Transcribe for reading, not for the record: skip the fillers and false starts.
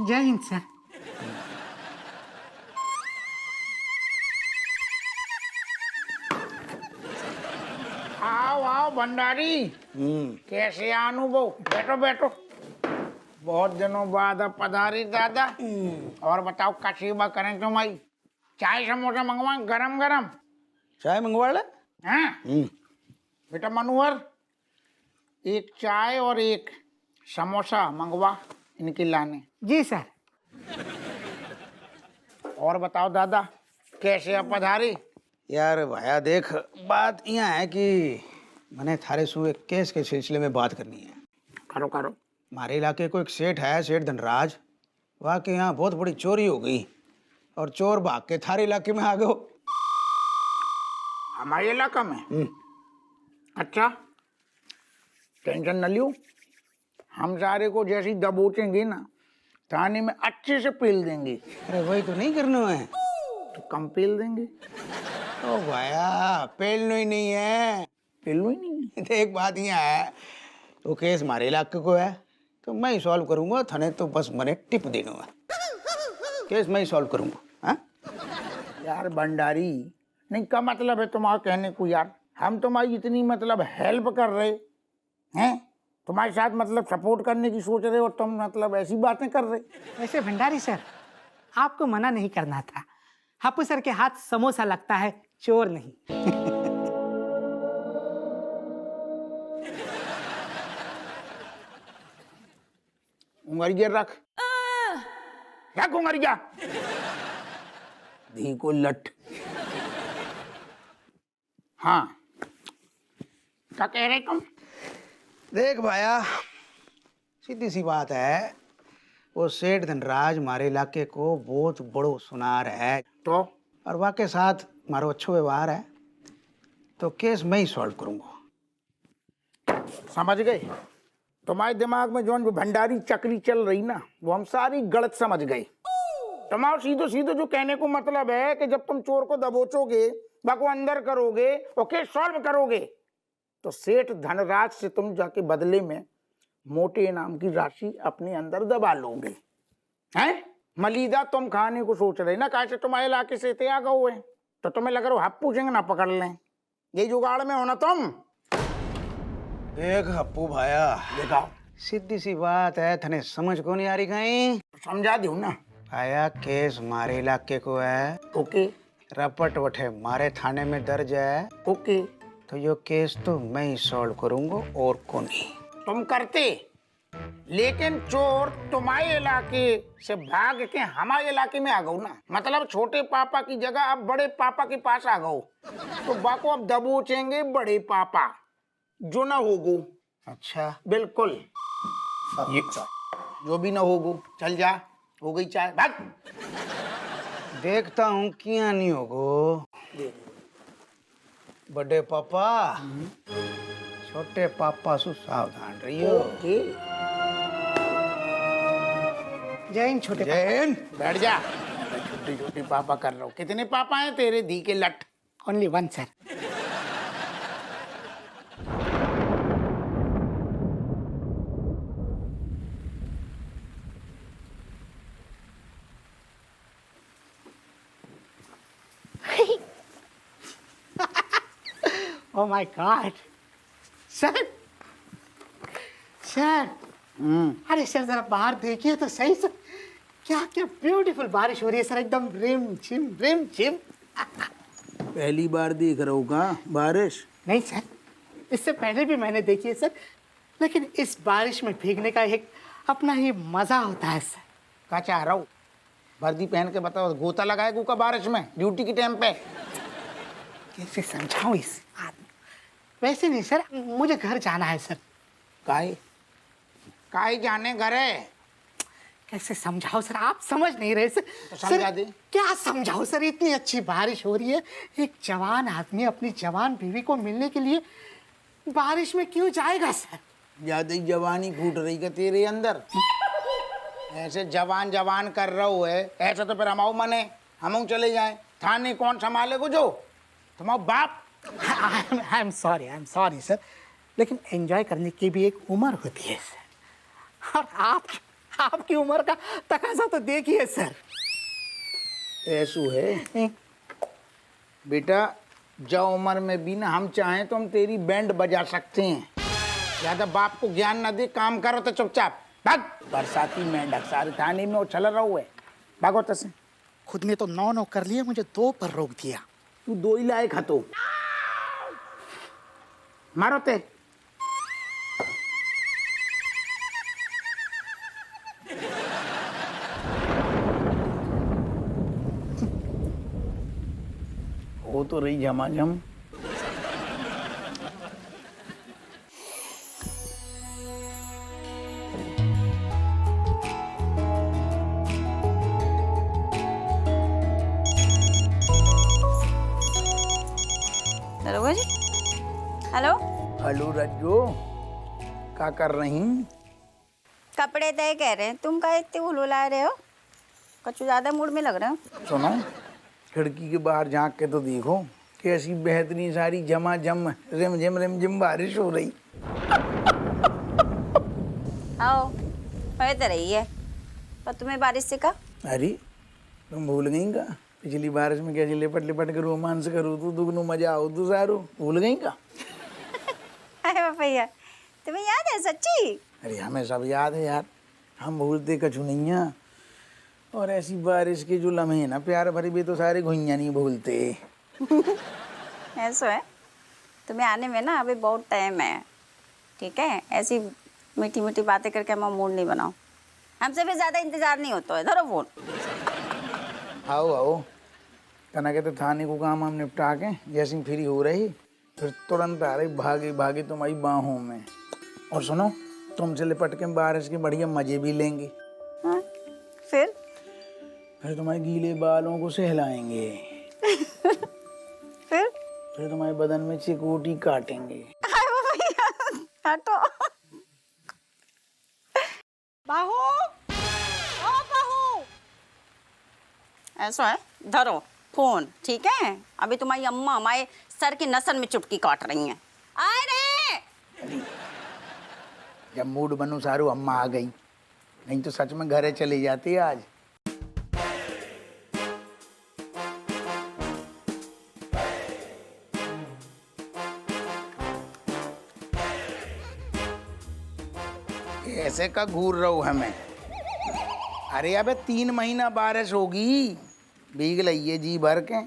जय हिंद सर। आओ आओ भंडारी। कैसे अनुभव? बैठो बैठो। बहुत दिनों बाद अब पधारी दादा। और बताओ क्या सेवा करें तुम्हारी? चाय समोसा मंगवा गरम गरम? चाय मंगवा ले। हाँ बेटा मनोहर, एक चाय और एक समोसा मंगवा इनके लाने। जी सर। और बताओ दादा कैसे अब पधारी? यार भाया देख, बात यहाँ है कि मैंने थारे से एक केस के सिलसिले में बात करनी है। करो करो। हमारे इलाके को एक सेठ है, सेठ धनराज। वहाँ के यहाँ बहुत बड़ी चोरी हो गई और चोर भाग के थारे इलाके में आ गए। हमारे इलाका में? अच्छा टेंशन न लियो, हम सारे को जैसी दबोचेंगे ना थाने में अच्छे से पेल देंगे। अरे वही तो नहीं करना है तो कम पेल देंगे। ओ भाया, पेलना ही नहीं है। पेलू ही नहीं है। देख बात यहाँ है, वो केस हमारे इलाके को है तो मैं ही सॉल्व करूंगा, थाने तो बस मैंने टिप देना है। केस मैं ही सॉल्व करूंगा। हाँ यार भंडारी, नहीं का मतलब है तुम्हारा कहने को यार? हम तुम्हारी इतनी मतलब हेल्प कर रहे हैं, तुम्हारे साथ मतलब सपोर्ट करने की सोच रहे हो, तुम मतलब ऐसी बातें कर रहे। वैसे भंडारी सर, आपको मना नहीं करना था। हापू सर के हाथ समोसा लगता है, चोर नहीं। उंगरिया रख रख उंगरिया। धी को लट। हाँ क्या कह रहे तुम? देख भाया, सीधी सी बात है, वो सेठ धनराज हमारे इलाके को बहुत बड़ो सुनार है तो और वहाँ के साथ हमारा अच्छा व्यवहार है, तो केस मैं ही सॉल्व करूंगा। समझ गए? तुम्हारे दिमाग में जो भंडारी चक्री चल रही ना, वो हम सारी गलत समझ गए। तुम्हारा सीधो सीधो जो कहने को मतलब है कि जब तुम चोर को दबोचोगे, बाको अंदर करोगे और केस सॉल्व करोगे, तो सेठ धनराज से तुम जाके बदले में मोटे इनाम की राशि अपने अंदर दबा लोगे। हैं? मलीदा तुम खाने को सोच रहे ना, कैसे तुम्हारे इलाके से इतने आ गए हुए, तो तुम्हें लग रहा हप्पू सिंह ना पकड़ लें। ये जुगाड़ में हो ना तुम। देख हप्पू भाया, दिखाओ। सीधी सी बात है, थने समझ को नहीं आ रही कहीं। समझा दू ना। भाया केस हमारे इलाके को है, ओके रपट वठे मारे थाने में दर्ज है, ओके। तो यो केस तो मैं ही सॉल्व करूंगा और को नहीं। तुम करते, लेकिन चोर तुम्हारे इलाके से भाग के हमारे इलाके में आ गओ ना, मतलब छोटे पापा की जगह अब बड़े पापा के पास आ गओ, तो बाको अब दबोचेंगे बड़े पापा, जो ना होगो। अच्छा बिल्कुल। ये जो भी ना होगो, चल जा, हो गई चाय, भाग। देखता हूँ क्या नहीं होगो। बड़े पापा, छोटे पापा से सावधान रहियो। ओके। जय हिंद छोटे जय हिंद। बैठ जा। छोटे छोटे पापा कर रहा हूँ। कितने पापा हैं तेरे धी के लट? Only one sir. Oh my God, sir sir, अरे सर जरा बाहर देखिए तो सही सर, क्या क्या ब्यूटीफुल बारिश हो रही है सर, एकदम रिम झिम रिम झिम। पहली बार देख रहा हूँ का बारिश? नहीं सर, इससे पहले भी मैंने देखी है सर, लेकिन इस बारिश में भीगने का एक अपना ही मजा होता है सर। क्या चाह रहा हूँ? वर्दी पहन के बताओ, गोता लगाए का बारिश में ड्यूटी के टाइम पे? कैसे समझाऊं इस आदमी? वैसे नहीं सर, मुझे घर जाना है सर। काहे काहे जाने घर है? कैसे समझाओ सर, आप समझ नहीं रहे सर। तो समझा दे। क्या समझाओ सर, इतनी अच्छी बारिश हो रही है, एक जवान आदमी अपनी जवान बीवी को मिलने के लिए बारिश में क्यों जाएगा सर? ज्यादा ही जवानी फूट रही का तेरे अंदर। ऐसे जवान जवान कर रहा है, ऐसा तो फिर हम मने हम चले जाए थाने, कौन संभाले को? जो तुम्हारा बाप। आई एम सॉरी सर, लेकिन एंजॉय करने की भी एक उम्र होती है सर। और आपकी उम्र का तकाजा तो देखिए सर। ऐसू है बेटा, जो उम्र में भी ना हम चाहें तो हम तेरी बैंड बजा सकते हैं। ज्यादा बाप को ज्ञान ना दे, काम करो तो चुपचाप भाग। बरसाती मेंढक सारे थाने में उछल रहा हुआ है, भागो तसे। खुद ने तो 9 कर लिए, मुझे 2 पर रोक दिया। तू 2 ही लायक हतो, मारो ते। हो तो रही झमाझम। दरोगा जी, हेलो। हेलो रज्जो, क्या कर रही? कपड़े तय कह रहे हैं, तुम का इतने उलझा रहे हो? कुछ ज्यादा मूड में लग रहे हो। सुनो, खिड़की के बाहर झांक के तो देखो, कैसी बेहतरीन सारी झमाझम रिम झिम बारिश हो रही। आओ, है तो रही है, पर तुम्हें बारिश से का? अरे तुम भूल गई का पिछली बारिश में कैसे लिपट लिपट के रोमांस करूँ तू, दुगनो मजा आओ तू सारू, भूल गई का? अरे भैया, तुम्हें याद है सच्ची? अरे हमें सब याद है यार, हम भूलते कछु नहीं हैं। और ऐसी बारिश के जो लम्हे हैं ना प्यार भरी, भी तो सारे घुइयां नहीं भूलते। ऐसा है, तुम्हें आने में ना अभी बहुत टाइम है, ठीक है? ऐसी मीठी मीठी बातें करके हम मूड नहीं बनाओ, हमसे भी ज्यादा इंतजार नहीं होता है। धरो फोन। आओ आओ, तना के तो थाने को काम हम निपटा के जैसी फ्री हो रही, फिर तुरंत आ रही भागे भागे तुम्हारी बाहों में। और सुनो, तुमसे लिपट के बारिश के बढ़िया मजे भी लेंगे। हाँ, फिर तुम्हारे गीले बालों को सहलाएंगे। फिर तुम्हारे बदन में चिकोटी काटेंगे। हटो। बाहू, ओ बाहू। ऐसा है, धरो फोन, ठीक है? अभी तुम्हारी अम्मा हमारे सर की नसन में चुटकी काट रही हैं। आए रे। जब मूड बनू सारू अम्मा आ गई, नहीं तो सच में घरे चली जाती आज। ऐसे का घूर रहो हमें। अरे अबे 3 महीना बारिश होगी, भीग लइए जी भर के।